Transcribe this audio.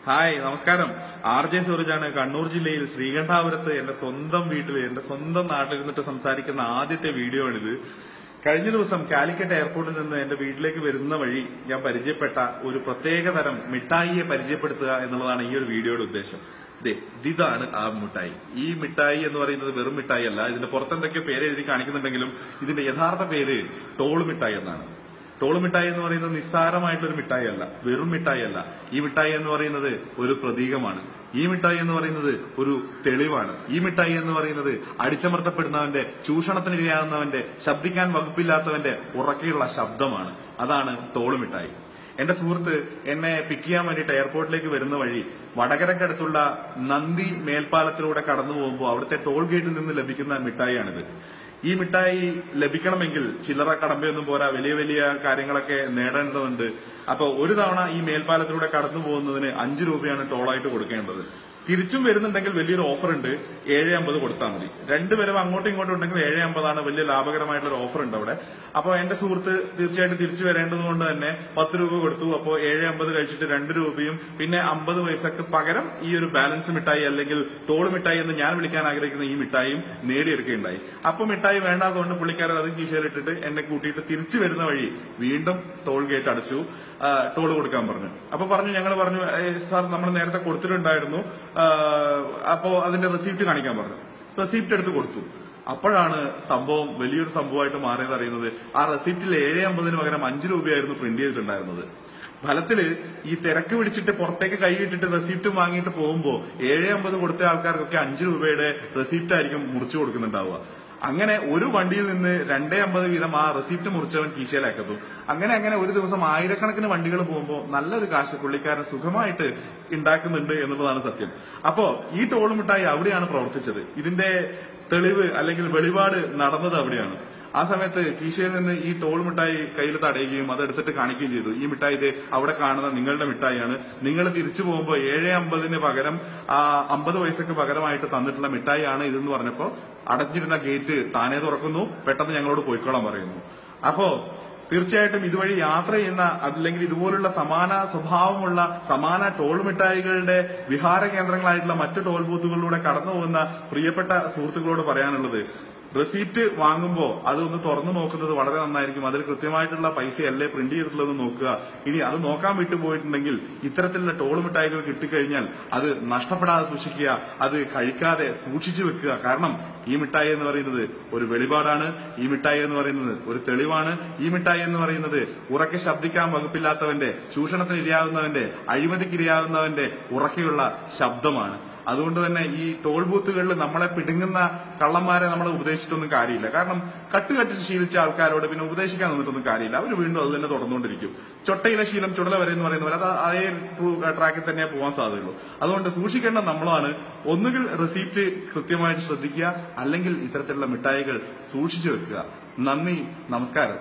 Hi, നമസ്കാരം. RJ സൂരജാണ്. Kannur ജില്ലയിൽ ശ്രീകണ്ഠാപുരത്ത് എന്റെ സ്വന്തം വീട്ടിൽ, എന്റെ സ്വന്തം നാട്ടിലിരുന്നിട്ട് സംസാരിക്കുന്ന ആദ്യത്തെ വീഡിയോ ആണിത്. കഴിഞ്ഞ ദിവസം കാലിക്കറ്റ് എയർപോർട്ടിൽ നിന്ന് എന്റെ വീട്ടിലേക്ക് വരുന്ന വഴി ഞാൻ പരിചയപ്പെട്ട ഒരു പ്രത്യേക തരം മിഠായിയെ പരിചയപ്പെടുത്തുക എന്നുള്ളതാണ് ഈ ഒരു വീഡിയോയുടെ ഉദ്ദേശം. ഇതാണ് ആ മിഠായി. ഈ മിഠായി എന്ന് പറയുന്നത് വെറും മിഠായി അല്ല. ഇതിന്റെ പുറത്തെന്തൊക്കെയോ പേര് എഴുതി കാണിക്കുന്നുണ്ടെങ്കിലും ഇതിന്റെ യഥാർത്ഥ പേര് ടോൾ മിഠായി എന്നാണ്. ടോൾ മിഠായി എന്ന് പറയുന്നത് നിസ്സാരമായിട്ടൊരു മിഠായി അല്ല, വെറും മിഠായി അല്ല. ഈ മിഠായി എന്ന് പറയുന്നത് ഒരു പ്രതീകമാണ്. ഈ മിഠായി എന്ന് പറയുന്നത് ഒരു തെളിവാണ്. ഈ മിഠായി എന്ന് പറയുന്നത് അടിച്ചമർത്തപ്പെടുന്നവന്റെ, ചൂഷണത്തിനിരയാകുന്നവന്റെ, ശബ്ദിക്കാൻ വകുപ്പില്ലാത്തവന്റെ ഉറക്കെയുള്ള ശബ്ദമാണ്. അതാണ് ടോൾ മിഠായി. എന്റെ സുഹൃത്ത് എന്നെ പിക്ക് ചെയ്യാൻ വേണ്ടിയിട്ട് എയർപോർട്ടിലേക്ക് വരുന്ന വഴി വടകരക്കടുത്തുള്ള നന്ദി മേൽപ്പാലത്തിലൂടെ കടന്നു പോകുമ്പോൾ അവിടുത്തെ ടോൾ ഗേറ്റിൽ നിന്ന് ലഭിക്കുന്ന മിഠായിയാണിത്. ഈ മിഠായി ലഭിക്കണമെങ്കിൽ ചില്ലറ കടമ്പയൊന്നും പോരാ, വലിയ വലിയ കാര്യങ്ങളൊക്കെ നേടേണ്ടതുണ്ട്. അപ്പൊ ഒരു തവണ ഈ മേൽപ്പാലത്തിലൂടെ കടന്നു പോകുന്നതിന് 5 രൂപയാണ് ടോളായിട്ട് കൊടുക്കേണ്ടത്. തിരിച്ചും വരുന്നുണ്ടെങ്കിൽ വലിയൊരു ഓഫർ ഉണ്ട്, 7.50 കൊടുത്താൽ മതി. രണ്ടുപേരും അങ്ങോട്ടും ഇങ്ങോട്ടും ഉണ്ടെങ്കിൽ 7.50 വലിയ ലാഭകരമായിട്ടുള്ള ഓഫർ ഉണ്ട് അവിടെ. അപ്പൊ എന്റെ സുഹൃത്ത് തീർച്ചയായിട്ടും തിരിച്ചു വരേണ്ടത് കൊണ്ട് തന്നെ 10 രൂപ കൊടുത്തു. അപ്പോ 7.50 കഴിച്ചിട്ട് 2 രൂപയും പിന്നെ 50 പൈസക്ക് പകരം ഈ ഒരു ബാലൻസ് മിഠായി അല്ലെങ്കിൽ ടോൾ മിഠായി എന്ന് ഞാൻ വിളിക്കാൻ ആഗ്രഹിക്കുന്ന ഈ മിഠായിയും നേടിയെടുക്കുകയുണ്ടായി. അപ്പൊ മിഠായി വേണ്ടാത്തതുകൊണ്ട് പുള്ളിക്കാരൻ അത് കീശയിലിട്ടിട്ട് എന്നെ കൂട്ടിയിട്ട് തിരിച്ചു വരുന്ന വഴി വീണ്ടും ടോൾ ഗേറ്റ് അടച്ചു. ടോൾ കൊടുക്കാൻ പറഞ്ഞു. അപ്പൊ ഞങ്ങൾ പറഞ്ഞു, സാർ നമ്മൾ നേരത്തെ കൊടുത്തിട്ടുണ്ടായിരുന്നു, അപ്പോ അതിന്റെ റെസിപ്റ്റ് കാണിക്കാൻ പറഞ്ഞു. റെസിപ്റ്റ് എടുത്ത് കൊടുത്തു. അപ്പോഴാണ് സംഭവം വലിയൊരു സംഭവമായിട്ട് മാറിയത് അറിയുന്നത്. ആ റെസിപ്റ്റിൽ 7.50 പകരം 5 രൂപയായിരുന്നു പ്രിന്റ് ചെയ്തിട്ടുണ്ടായിരുന്നത്. ഫലത്തില് ഈ തിരക്ക് പിടിച്ചിട്ട് പുറത്തേക്ക് കൈയിട്ടിട്ട് റെസിപ്റ്റ് വാങ്ങിയിട്ട് പോകുമ്പോ 7.50 കൊടുത്ത ആൾക്കാർക്കൊക്കെ 5 രൂപയുടെ റെസിപ്റ്റ് ആയിരിക്കും മുറിച്ചു കൊടുക്കുന്നുണ്ടാവുക. അങ്ങനെ ഒരു വണ്ടിയിൽ നിന്ന് 2.50 വീതം ആ റെസിപ്റ്റ് മുറിച്ചവൻ കീശയിലാക്കത്തു. അങ്ങനെ ഒരു ദിവസം ആയിരക്കണക്കിന് വണ്ടികൾ പോകുമ്പോൾ നല്ലൊരു കാശ് പുള്ളിക്കാരൻ സുഖമായിട്ട് ഉണ്ടാക്കുന്നുണ്ട് എന്നുള്ളതാണ് സത്യം. അപ്പോ ഈ ടോൾ മിഠായി അവിടെയാണ് പ്രവർത്തിച്ചത്. ഇതിന്റെ തെളിവ് അല്ലെങ്കിൽ വെളിപാട് നടന്നത് അവിടെയാണ്. ആ സമയത്ത് കീശയിൽ നിന്ന് ഈ ടോൾ മിഠായി കയ്യിൽ തടയുകയും അതെടുത്തിട്ട് കാണിക്കുകയും ചെയ്തു. ഈ മിഠായി ഇത് അവിടെ കാണുന്ന നിങ്ങളുടെ മിഠായിയാണ്. നിങ്ങൾ തിരിച്ചു പോകുമ്പോൾ 7.50 പകരം 50 പൈസക്ക് പകരമായിട്ട് തന്നിട്ടുള്ള മിഠായിയാണ് ഇതെന്ന് പറഞ്ഞപ്പോ അടച്ചിരുന്ന ഗേറ്റ് താനേ തുറക്കുന്നു. പെട്ടെന്ന് ഞങ്ങളോട് പോയിക്കോളാൻ പറയുന്നു. അപ്പോ തീർച്ചയായിട്ടും ഇതുവഴി യാത്ര ചെയ്യുന്ന അല്ലെങ്കിൽ ഇതുപോലുള്ള സമാന സ്വഭാവമുള്ള സമാന ടോൾ മിഠായികളുടെ വിഹാര കേന്ദ്രങ്ങളായിട്ടുള്ള മറ്റു ടോൾ ബൂത്തുകളിലൂടെ കടന്നു പോകുന്ന പ്രിയപ്പെട്ട സുഹൃത്തുക്കളോട് പറയാനുള്ളത്, റെസിപ്റ്റ് വാങ്ങുമ്പോ അതൊന്ന് തുറന്നു നോക്കുന്നത് വളരെ നന്നായിരിക്കും. അതിൽ കൃത്യമായിട്ടുള്ള പൈസയല്ലേ പ്രിന്റ് ചെയ്തിട്ടുള്ളതെന്ന് നോക്കുക. ഇനി അത് നോക്കാൻ വിട്ടുപോയിട്ടുണ്ടെങ്കിൽ ഇത്തരത്തിലുള്ള ടോൾ മിഠായികൾ കിട്ടിക്കഴിഞ്ഞാൽ അത് നഷ്ടപ്പെടാതെ സൂക്ഷിക്കുക, അത് കഴിക്കാതെ സൂക്ഷിച്ചു വെക്കുക. കാരണം ഈ മിഠായി എന്ന് പറയുന്നത് ഒരു വെളിപാടാണ്. ഈ മിഠായി എന്ന് പറയുന്നത് ഒരു തെളിവാണ്. ഈ മിഠായി എന്ന് പറയുന്നത് ഉറക്കെ ശബ്ദിക്കാൻ വകുപ്പില്ലാത്തവന്റെ, ചൂഷണത്തിനിരയാകുന്നവന്റെ, അഴിമതിക്കിരയാകുന്നവന്റെ ഉറക്കെയുള്ള ശബ്ദമാണ്. അതുകൊണ്ട് തന്നെ ഈ ടോൾ ബൂത്തുകളിൽ നമ്മളെ പിടുങ്ങുന്ന കള്ളന്മാരെ നമ്മളെ ഉപദേശിച്ചിട്ടൊന്നും കാര്യമില്ല. കാരണം കട്ട് ശീലിച്ച ആൾക്കാരോട് പിന്നെ ഉപദേശിക്കാൻ നിന്നിട്ടൊന്നും കാര്യമില്ല. അവർ വീണ്ടും അത് തന്നെ തുടർന്നുകൊണ്ടിരിക്കും. ചൊട്ടയിലെ ശീലം ചുടല വരെ എന്ന് പറയുന്ന പോലെ അത് അതേ ട്രാക്കിൽ തന്നെ പോകാൻ സാധ്യതയുള്ളൂ. അതുകൊണ്ട് സൂക്ഷിക്കേണ്ട നമ്മളാണ്. ഒന്നുകിൽ റെസിപ്റ്റ് കൃത്യമായിട്ട് ശ്രദ്ധിക്കുക, അല്ലെങ്കിൽ ഇത്തരത്തിലുള്ള മിഠായികൾ സൂക്ഷിച്ചു വെക്കുക. നന്ദി, നമസ്കാരം.